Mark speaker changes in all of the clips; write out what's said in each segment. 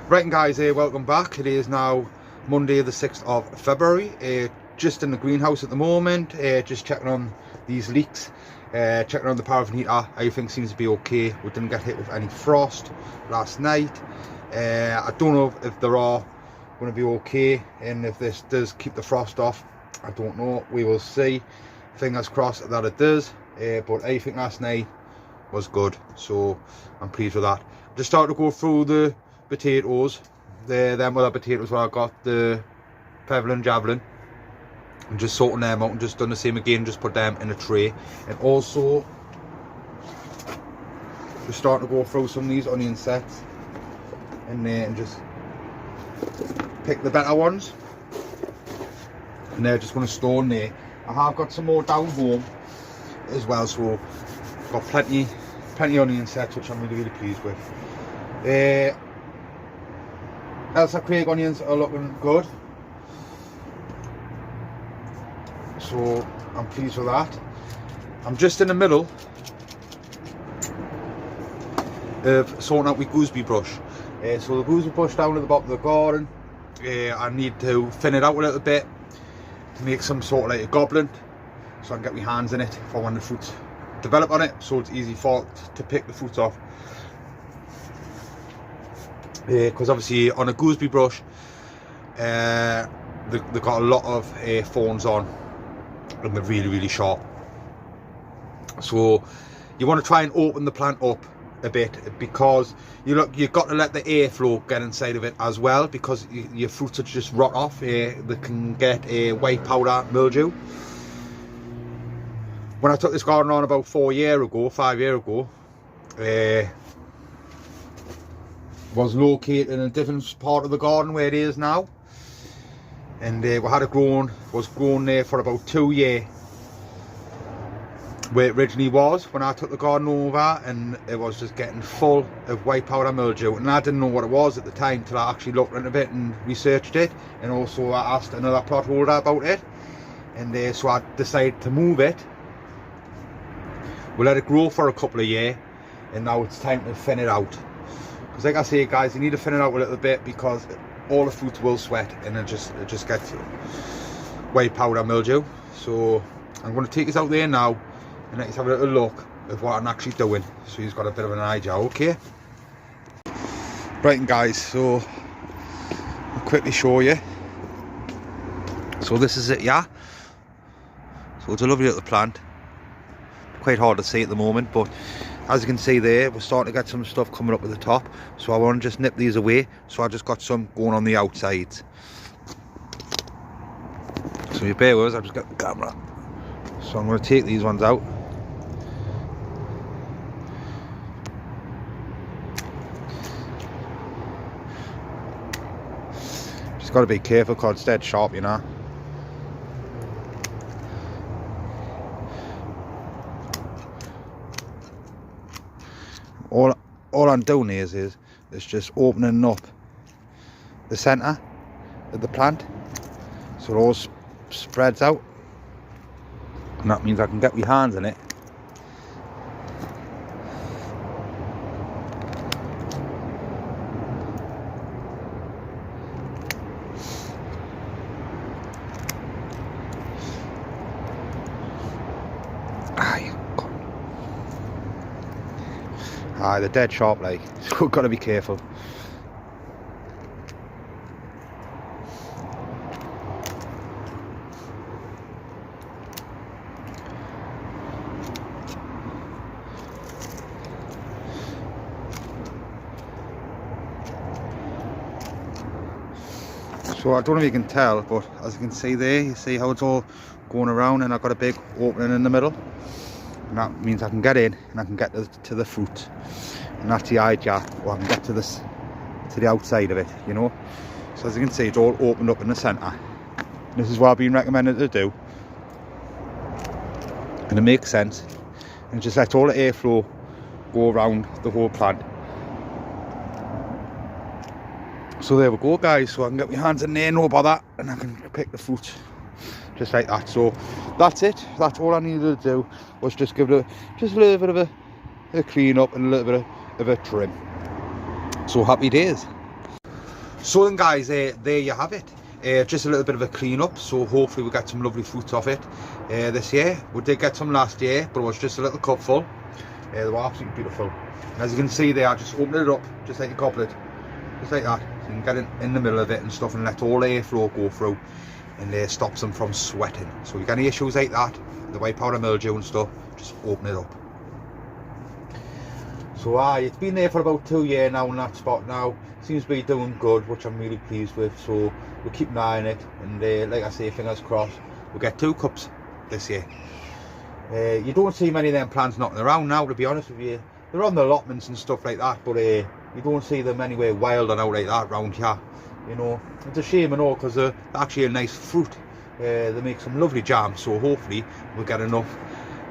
Speaker 1: Right, and guys, welcome back. It is now Monday the 6th of February. Just in the greenhouse at the moment, just checking on these leaks, checking on the paraffin heater. Everything seems to be okay. We didn't get hit with any frost last night. I don't know if there are going to be okay, and if this does keep the frost off, I don't know. We will see. Fingers crossed that it does. But everything last night was good, so I'm pleased with that. Just started to go through the potatoes. Them other potatoes where I got the Pevelin Javelin, and just sorting them out and just done the same again, just put them in a tray. And also just starting to go through some of these onion sets in there and just pick the better ones, and they're just going to store in there. I have got some more down home as well, so got plenty onion sets, which I'm really pleased with. Ailsa Craig onions are looking good, so I'm pleased with that. I'm just in the middle of sorting out with gooseberry brush. So the gooseberry brush down at the bottom of the garden, I need to thin it out a little bit to make some sort of like a goblin, so I can get my hands in it for when the fruits develop on it, so it's easy to pick the fruits off. Because obviously on a gooseberry brush, they've got a lot of thorns on, and they're really sharp. So you want to try and open the plant up a bit, because you've got to let the airflow get inside of it as well, because your fruits are just rot off. They can get a white powder mildew. When I took this garden on about 5 years ago, was located in a different part of the garden where it is now, and we had it was grown there for about 2 years where it originally was when I took the garden over, and it was just getting full of white powder mildew, and I didn't know what it was at the time till I actually looked into it and researched it, and also I asked another plot holder about it, and so I decided to move it. We let it grow for a couple of years, and now it's time to thin it out. Because like I say, guys, you need to thin it out a little bit, because all the fruits will sweat and it just gets white powder mildew. So I'm going to take this out there now and let's have a little look at what I'm actually doing, so you've got a bit of an idea, okay? Right, and guys, so I'll quickly show you. So this is it, yeah. So it's a lovely little plant. Quite hard to see at the moment, but as you can see there, we're starting to get some stuff coming up at the top, so I want to just nip these away. So I just got some going on the outsides, so you bear with us. I'll just get the camera. So I'm going to take these ones out. Just got to be careful because it's dead sharp, you know. All I'm doing is just opening up the centre of the plant, so it all spreads out, and that means I can get my hands in it. They're dead sharp, like, so we've got to be careful. So I don't know if you can tell, but as you can see there, you see how it's all going around, and I've got a big opening in the middle, and that means I can get in and I can get to the fruit, and that's the idea. Or I can get to the outside of it, you know. So as you can see, it's all opened up in the centre. This is what I've been recommended to do, and it makes sense, and just let all the airflow go around the whole plant. So there we go, guys. So I can get my hands in there, no bother, and I can pick the fruit just like that. So that's it. That's all I needed to do, was just give it a little bit of a clean up and a little bit of a trim. So happy days. So then guys, there you have it. Just a little bit of a clean up, so hopefully we'll get some lovely fruits off it this year. We did get some last year, but it was just a little cupful. They were absolutely beautiful. And as you can see there, I just opened it up just like a goblet, just like that, so you can get in the middle of it and stuff and let all the airflow go through, and stops them from sweating. So you get any issues like that, the white powder mildew and stuff, just open it up. So it's been there for about 2 years now in that spot now. Seems to be doing good, which I'm really pleased with. So we'll keep an eye on it, and like I say, fingers crossed, we'll get 2 cups this year. You don't see many of them plants knocking around now, to be honest with you. They're on the allotments and stuff like that, but you don't see them anywhere wild and out like that around here. You know, it's a shame and all, because they're actually a nice fruit. They make some lovely jam, so hopefully we'll get enough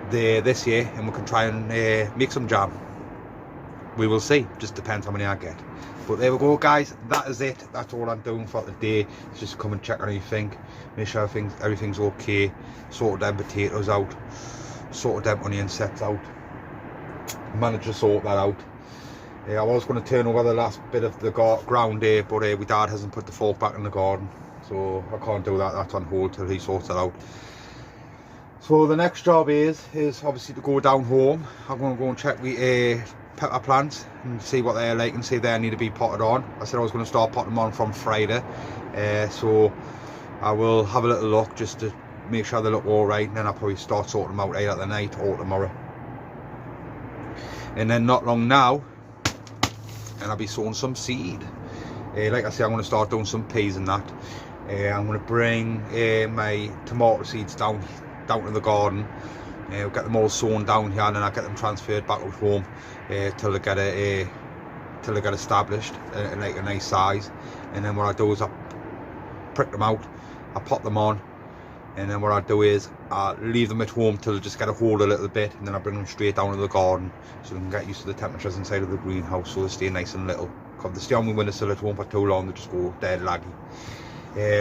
Speaker 1: there this year and we can try and make some jam. We will see, just depends how many I get. But there we go guys, that is it. That's all I'm doing for today. It's just come and check on anything, make sure everything's okay, sorted them potatoes out, sorted them onion sets out, managed to sort that out. I was going to turn over the last bit of the ground there, but my dad hasn't put the fork back in the garden, so I can't do that. That's on hold till he sorts it out. So the next job is obviously to go down home. I'm going to go and check the pepper plants and see what they're like and see if they need to be potted on. I said I was going to start potting them on from Friday, so I will have a little look just to make sure they look all right, and then I'll probably start sorting them out either the night or tomorrow. And then not long now, and I'll be sowing some seed. Like I say, I'm going to start doing some peas and that. I'm going to bring my tomato seeds down to the garden. We'll get them all sown down here, and then I'll get them transferred back at home till they get established in like a nice size. And then what I do is I prick them out, I pop them on, and then what I do is I leave them at home till they just get a hold a little bit, and then I bring them straight down to the garden so they can get used to the temperatures inside of the greenhouse, so they stay nice and little. If they stay on my windowsill at home for too long, they just go dead laggy.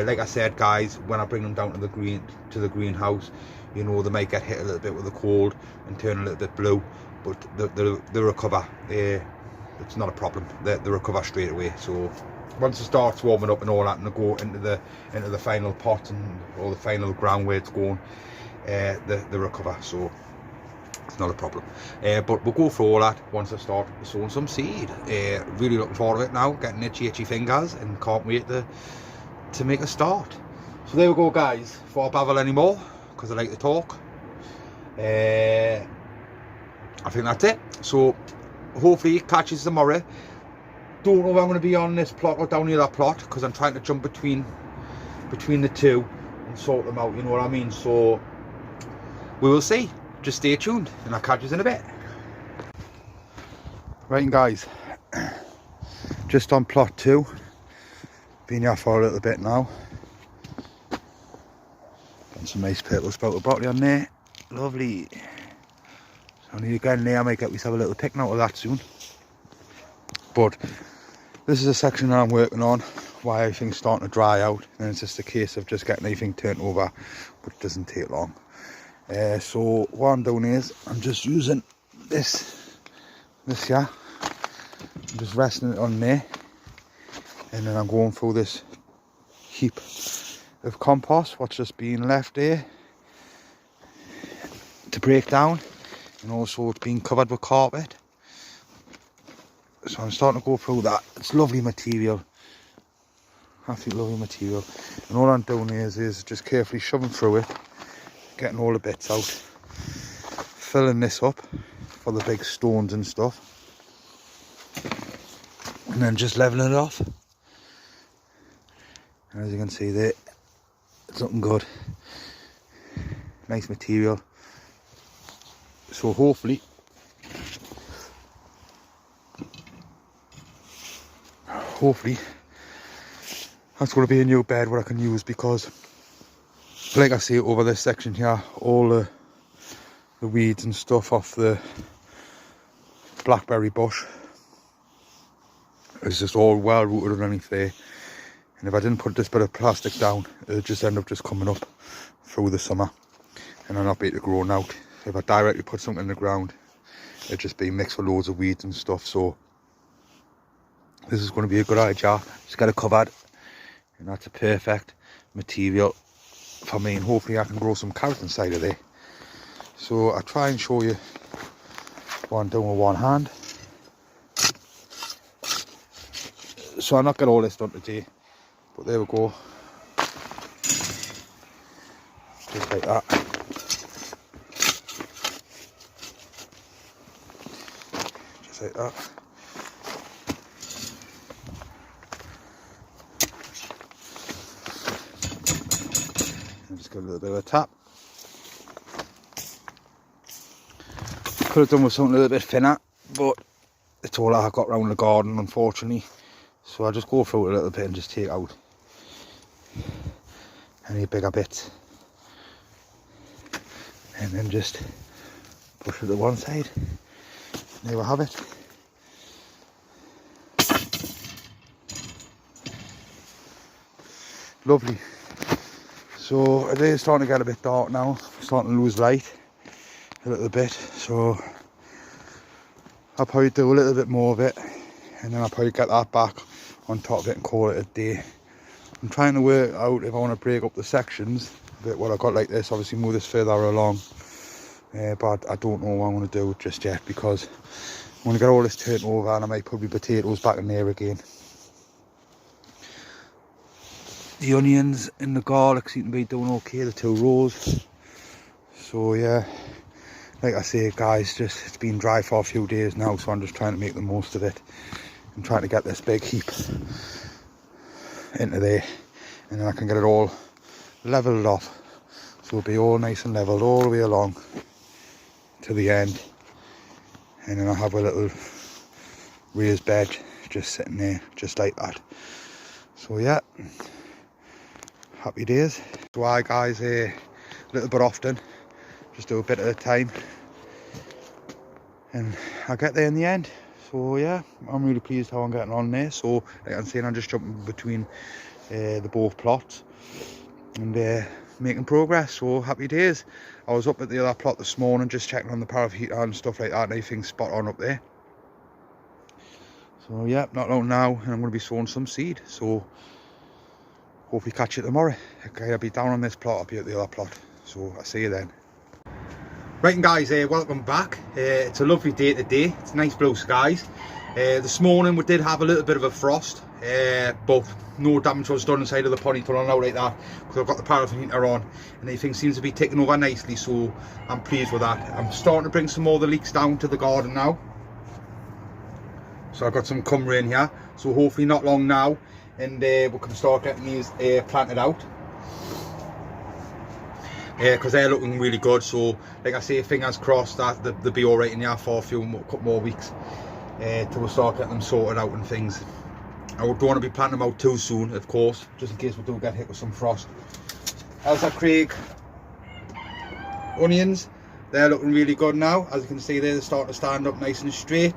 Speaker 1: Like I said guys, when I bring them down to the greenhouse, you know, they might get hit a little bit with the cold and turn a little bit blue, but they recover. It's not a problem. They recover straight away. So once it starts warming up and all that, and they go into the final pot or the final ground where it's going, they recover. So it's not a problem. But we'll go for all that once I start sowing some seed. Really looking forward to it now. Getting itchy fingers, and can't wait to make a start. So there we go guys. Before I babble anymore, because I like to talk, I think that's it. So hopefully it catches tomorrow. Don't know if I'm going to be on this plot or down near that plot, because I'm trying to jump between the two and sort them out, you know what I mean. So we will see. Just stay tuned and I'll catch you in a bit. Right guys, just on plot 2. Been here for a little bit now. Got some nice purple sprouted broccoli on there. Lovely. So only again there, I might get myself a little pick out of that soon. But this is a section that I'm working on while everything's starting to dry out, and it's just a case of just getting everything turned over, but it doesn't take long. So what I'm doing is I'm just using this here. I'm just resting it on there, and then I'm going through this heap of compost what's just being left there to break down, and also it's being covered with carpet. So I'm starting to go through that. It's lovely material, absolutely lovely material, and all I'm doing is just carefully shoving through it, getting all the bits out, filling this up for the big stones and stuff, and then just leveling it off. And as you can see there, it's looking good, nice material. So hopefully that's going to be a new bed what I can use, because like I say, over this section here, all the weeds and stuff off the blackberry bush is just all well rooted underneath there, and if I didn't put this bit of plastic down, it would just end up just coming up through the summer and I'll not be able to grow out. If I directly put something in the ground, it'd just be mixed with loads of weeds and stuff. So this is going to be a good idea. Just get it covered, and that's a perfect material for me, and hopefully I can grow some carrots inside of there. So I'll try and show you what I'm doing with one hand. So I'm not getting all this done today, but there we go. Just like that. Just like that. And just give it a little bit of a tap. Could have done with something a little bit thinner, but it's all I got around the garden, unfortunately. So I'll just go through it a little bit and just take out any bigger bits. And then just push it to one side. There we have it. Lovely. So it is starting to get a bit dark now. I'm starting to lose light a little bit. So I'll probably do a little bit more of it, and then I'll probably get that back on top of it and call it a day. I'm trying to work out if I want to break up the sections a bit. What I've got like this, obviously move this further along, but I don't know what I want to do just yet, because I'm going to get all this turned over and I might put my potatoes back in there again. The onions and the garlic seem to be doing okay, the 2 rows. So yeah, like I say guys, just it's been dry for a few days now, so I'm just trying to make the most of it. I'm trying to get this big heap into there, and then I can get it all levelled off, so it'll be all nice and levelled all the way along to the end, and then I'll have a little raised bed just sitting there just like that. So yeah, happy days. So I guys, a little bit often, just do a bit at a time, and I'll get there in the end. So yeah, I'm really pleased how I'm getting on there. So like I'm saying, I'm just jumping between the both plots and making progress. So happy days. I was up at the other plot this morning just checking on the paraffin heater and stuff like that, and everything's spot on up there. So yeah, not long now, and I'm going to be sowing some seed. So hopefully catch you tomorrow. Okay, I'll be down on this plot, I'll be at the other plot. So I'll see you then. Right, and guys, welcome back. It's a lovely day today. It's nice blue skies. This morning we did have a little bit of a frost, but no damage was done inside of the pony tunnel now like that, because I've got the paraffin heater on and everything seems to be ticking over nicely, so I'm pleased with that. I'm starting to bring some more of the leeks down to the garden now. So I've got some cumber in here, so hopefully not long now, and we can start getting these planted out. Because they're looking really good. So like I say, fingers crossed that they'll be alright in here for a couple more weeks till we start getting them sorted out and things. I don't want to be planting them out too soon, of course, just in case we do get hit with some frost. As Craig onions, they're looking really good now. As you can see there, they're starting to stand up nice and straight.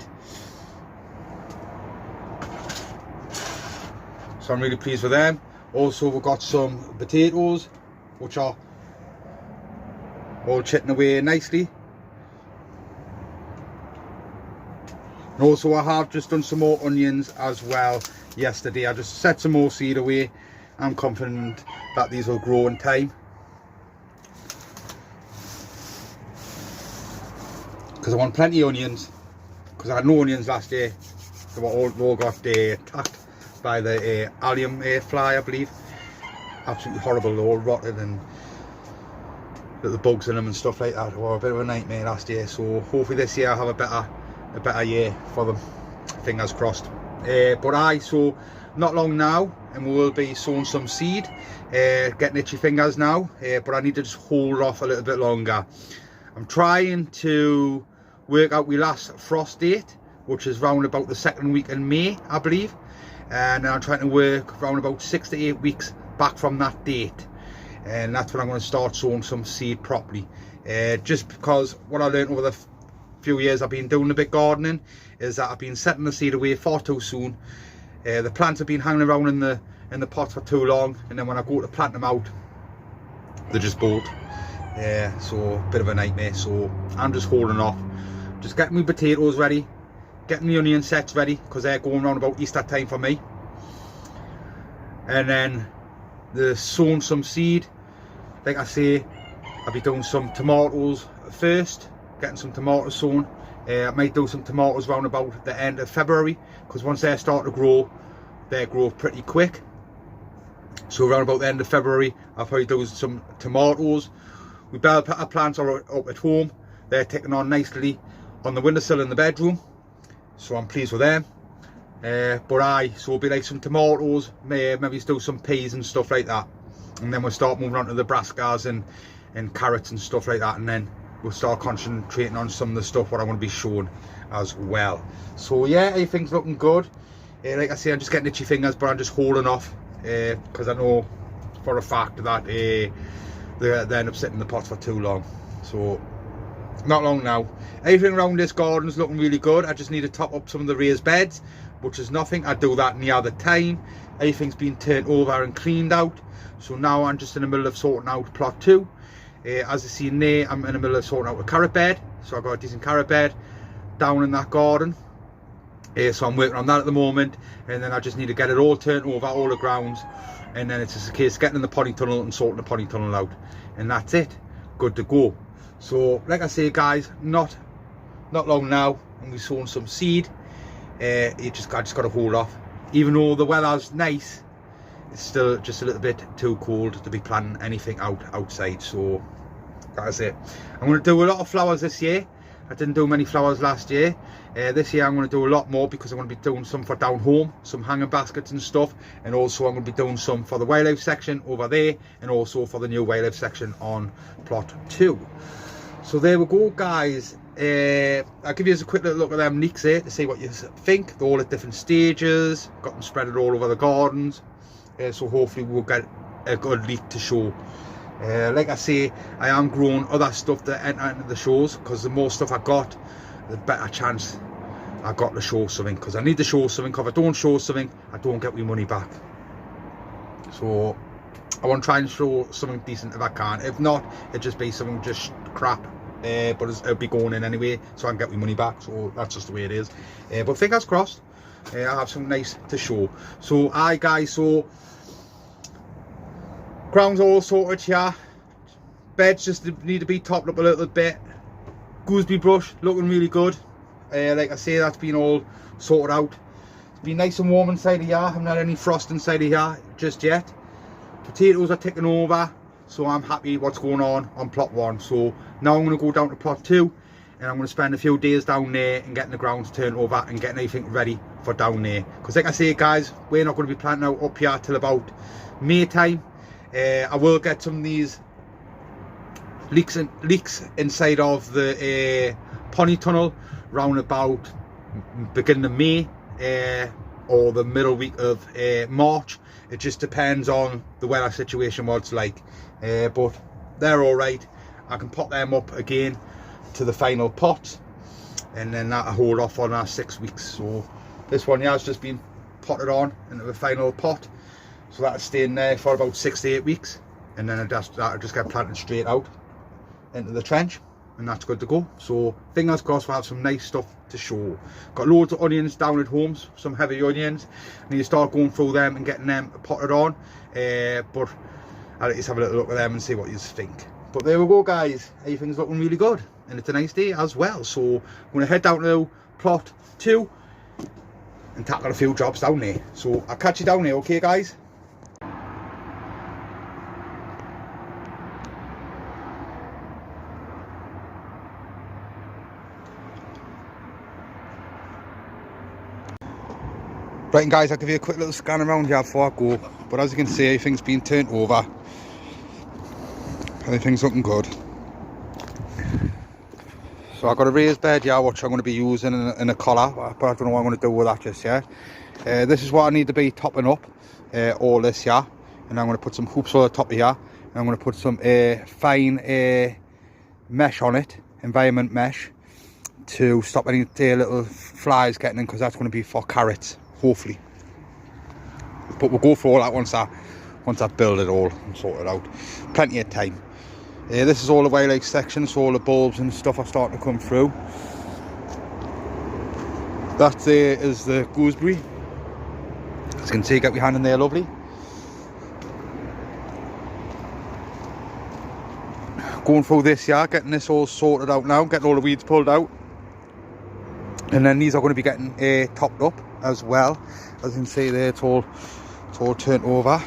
Speaker 1: So I'm really pleased with them. Also, we've got some potatoes which are all chipping away nicely. And also I have just done some more onions as well yesterday. I just set some more seed away. I'm confident that these will grow in time, because I want plenty of onions, because I had no onions last year. They were all got attacked by the allium fly, I believe. Absolutely horrible, they're all rotted and the bugs in them and stuff like that. Were a bit of a nightmare last year, so hopefully this year I'll have a better year for them, fingers crossed. So not long now and we will be sowing some seed, getting itchy fingers now, but I need to just hold off a little bit longer. I'm trying to work out my last frost date, which is round about the 2nd week in May, I believe, and I'm trying to work around about 6 to 8 weeks back from that date. And that's when I'm going to start sowing some seed properly. Just because what I learned over the few years I've been doing a bit gardening is that I've been setting the seed away far too soon. The plants have been hanging around in the pot for too long, and then when I go to plant them out, they just bolt. So a bit of a nightmare. So I'm just holding off, just getting my potatoes ready, getting the onion sets ready because they're going around about Easter time for me. And then the sowing some seed. Like I say, I'll be doing some tomatoes first, getting some tomatoes sown. I might do some tomatoes round about the end of February, because once they start to grow, they grow pretty quick. So around about the end of February, I'll probably do some tomatoes. We bell pepper plants are up at home. They're taking on nicely on the windowsill in the bedroom, so I'm pleased with them. So it'll be like some tomatoes, maybe do some peas and stuff like that, and then we'll start moving on to the brassicas and carrots and stuff like that, and then we'll start concentrating on some of the stuff what I want to be showing as well. So yeah, everything's looking good. Like I say, I'm just getting itchy fingers, but I'm just holding off because I know for a fact that they end up sitting in the pots for too long. So not long now. Everything around this garden is looking really good. I just need to top up some of the raised beds, which is nothing. I do that near the time. Everything's been turned over and cleaned out. So now I'm just in the middle of sorting out plot 2. As you see in there, I'm in the middle of sorting out a carrot bed. So I've got a decent carrot bed down in that garden. So I'm working on that at the moment, and then I just need to get it all turned over, all the grounds, and then it's just a case of getting in the potting tunnel and sorting the potting tunnel out, and that's it, good to go. So like I say guys, not long now, and we're sowing some seed. I just got to hold off. Even though the weather's nice, it's still just a little bit too cold to be planting anything outside. So that's it. I'm going to do a lot of flowers this year. I didn't do many flowers last year. This year I'm going to do a lot more, because I'm going to be doing some for down home, some hanging baskets and stuff, and also I'm going to be doing some for the wildlife section over there, and also for the new wildlife section on plot 2. So there we go guys. I'll give you a quick little look at them leeks there to see what you think. They're all at different stages, got them spread all over the gardens, so hopefully we'll get a good leek to show. Like I say, I am growing other stuff to enter into the shows, because the more stuff I got, the better chance I got to show something, because I need to show something, because if I don't show something, I don't get my money back. So I want to try and show something decent if I can. If not, it'll just be something just crap, but it'll be going in anyway, so I can get my money back. So that's just the way it is. But fingers crossed, I'll have something nice to show. So guys, so ground's all sorted here. Beds just need to be topped up a little bit. Gooseberry brush looking really good. Like I say, that's been all sorted out. It's been nice and warm inside of here. I haven't had any frost inside of here just yet. Potatoes are ticking over, so I'm happy what's going on plot 1. So now I'm going to go down to plot 2, and I'm going to spend a few days down there and getting the grounds turned over and getting everything ready for down there. Because like I say guys, we're not going to be planting out up here till about May time. I will get some of these leeks inside of the pony tunnel round about beginning of May or the middle week of March. It just depends on the weather situation, what it's like, but they're all right. I can pot them up again to the final pot, and then that'll hold off on our 6 weeks. So this one here has just been potted on into the final pot, so that'll stay in there for about 6 to 8 weeks, and then that'll just get planted straight out into the trench, and that's good to go. So fingers crossed we'll have some nice stuff to show. Got loads of onions down at home, some heavy onions. I need to start going through them and getting them potted on, but I'll just have a little look at them and see what you think. But there we go guys, everything's looking really good, and it's a nice day as well. So I'm going to head down to plot 2 and tackle a few jobs down there. So I'll catch you down there, okay guys? Right, and guys, I'll give you a quick little scan around here before I go. But as you can see, everything's been turned over. Everything's looking good. So I've got a raised bed here, which I'm going to be using in a collar, but I don't know what I'm going to do with that just yet. This is what I need to be topping up, all this here. And I'm going to put some hoops on the top of here. And I'm going to put some fine mesh on it, environment mesh, to stop any little flies getting in, because that's going to be for carrots, hopefully. But we'll go for all that once I build it all and sort it out. Plenty of time. This is all the wildlife section, so all the bulbs and stuff are starting to come through. That there is the gooseberry. As you can see, get your hand in there, lovely. Going through this yard, getting this all sorted out now, getting all the weeds pulled out. And then these are going to be getting topped up as well. As you can see there, it's all turned over.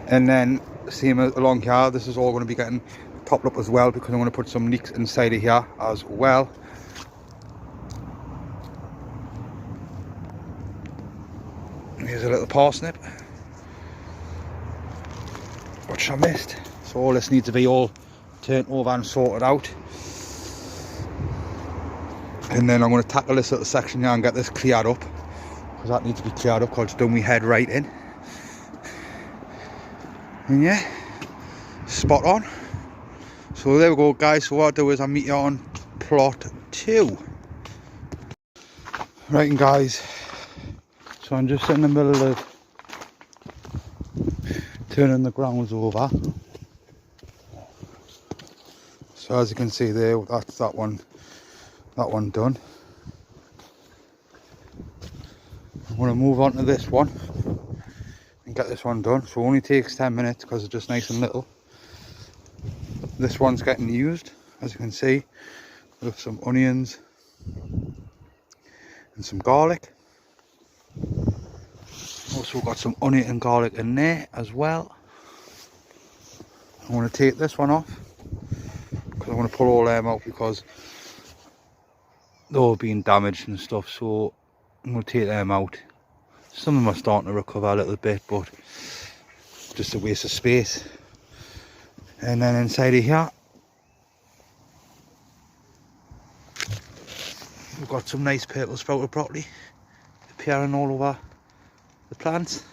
Speaker 1: And then same along here, this is all going to be getting topped up as well, because I'm going to put some leeks inside of here as well. Here's a little parsnip, which I missed. So all this needs to be all turned over and sorted out. And then I'm going to tackle this little section here and get this cleared up, because that needs to be cleared up, because it's done my head right in. And yeah, spot on. So there we go, guys. So what I'll do is I'll meet you on plot 2. Right, and guys, so I'm just in the middle of turning the grounds over. So as you can see there, that's that one done. I'm going to move on to this one and get this one done. So it only takes 10 minutes because it's just nice and little. This one's getting used, as you can see, with some onions and some garlic. Also got some onion and garlic in there as well. I'm going to take this one off because I want to pull all them out, because they're all being damaged and stuff. So I'm going to take them out. Some of them are starting to recover a little bit, but just a waste of space. And then inside of here, we've got some nice purple sprouted broccoli appearing all over the plants.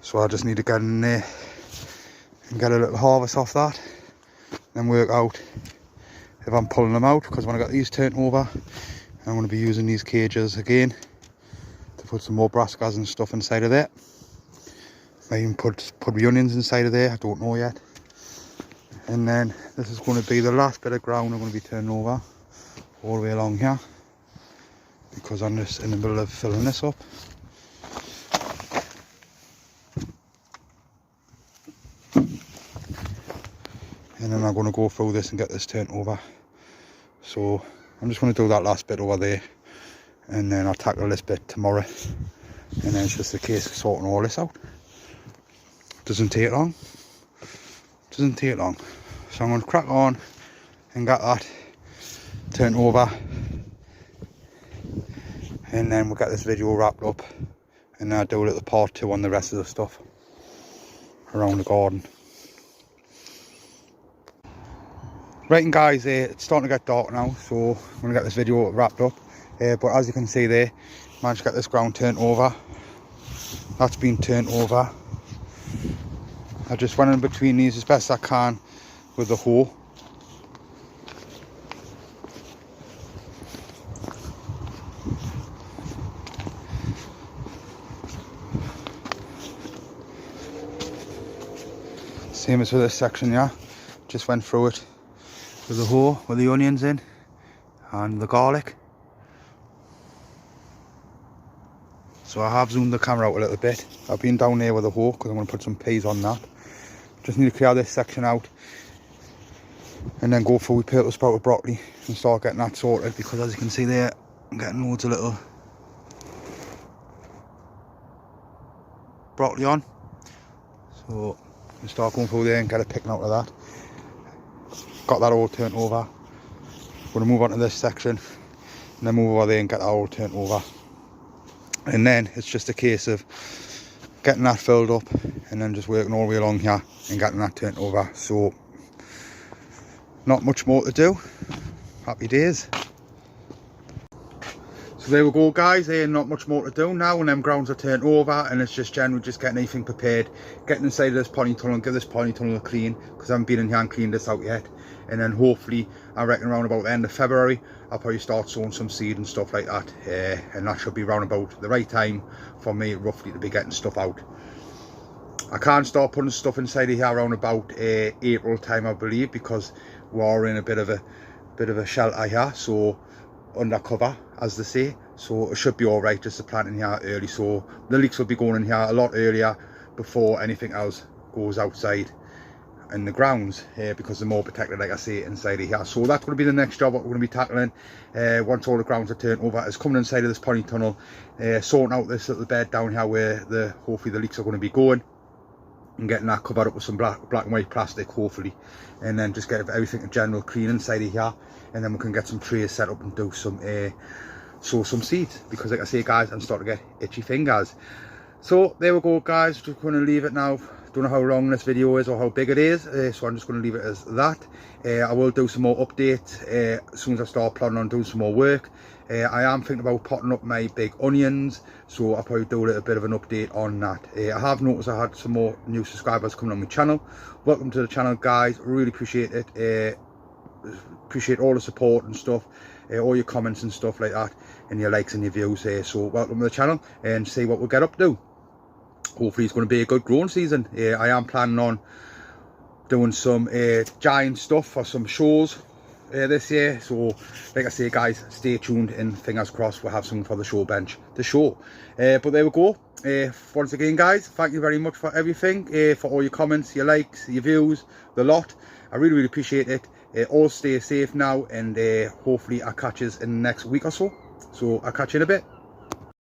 Speaker 1: So I just need to get in there and get a little harvest off that, and work out if I'm pulling them out, because when I got these turned over, I'm going to be using these cages again to put some more brassicas and stuff inside of there. I even put the onions inside of there, I don't know yet. And then this is going to be the last bit of ground I'm going to be turning over all the way along here, because I'm just in the middle of filling this up. And then I'm going to go through this and get this turned over. So I'm just going to do that last bit over there, and then I'll tackle this bit tomorrow. And then it's just a case of sorting all this out. Doesn't take long. Doesn't take long. So I'm going to crack on and get that turned over, and then we'll get this video wrapped up, and then I'll do a little part 2 on the rest of the stuff around the garden. Right, and guys, it's starting to get dark now, so I'm going to get this video wrapped up. But as you can see there, managed to get this ground turned over. That's been turned over. I just went in between these as best I can with the hoe. Same as with this section, yeah. Just went through it with the hoe, with the onions in and the garlic. So I have zoomed the camera out a little bit. I've been down there with the hoe because I'm going to put some peas on that. Just need to clear this section out and then go through with purple sprouted broccoli and start getting that sorted, because as you can see there, I'm getting loads of little broccoli on. So I'll start going through there and get a picking out of that. Got that all turned over. I'm going to move on to this section and then move over there and get that all turned over. And then it's just a case of getting that filled up and then just working all the way along here and getting that turned over. So not much more to do. Happy days. So there we go, guys. Not much more to do now, and them grounds are turned over, and it's just generally just getting anything prepared, getting inside of this pony tunnel and give this pony tunnel a clean, because I haven't been in here and cleaned this out yet. And then hopefully, I reckon around about the end of February, I'll probably start sowing some seed and stuff like that, and that should be round about the right time for me roughly to be getting stuff out. I can't start putting stuff inside of here around about April time, I believe, because we are in a bit of a shelter here, so undercover, as they say. So it should be all right just to plant in here early, so the leeks will be going in here a lot earlier before anything else goes outside in the grounds, because they're more protected, like I say, inside of here. So that's going to be the next job what we're going to be tackling once all the grounds are turned over, is coming inside of this pony tunnel, sorting out this little bed down here where hopefully the leeks are going to be going, and getting that covered up with some black and white plastic, hopefully, and then just get everything a general clean inside of here, and then we can get some trays set up and do some sow some seeds, because like I say guys, I'm starting to get itchy fingers. So there we go guys, just going to leave it now. Don't know how long this video is or how big it is, so I'm just going to leave it as that. I will do some more updates as soon as I start planning on doing some more work. I am thinking about potting up my big onions, so I'll probably do a little bit of an update on that. I have noticed I had some more new subscribers coming on my channel. Welcome to the channel guys, really appreciate it. Appreciate all the support and stuff, all your comments and stuff like that, and your likes and your views. So welcome to the channel, and see what we'll get up to. Hopefully it's going to be a good growing season. I am planning on doing some giant stuff for some shows this year, so like I say guys, stay tuned, and fingers crossed we'll have something for the show bench to show. But there we go. Once again guys, thank you very much for everything, for all your comments, your likes, your views, the lot. I really appreciate it. All stay safe now, and hopefully I'll catch you in the next week or so. So I'll catch you in a bit.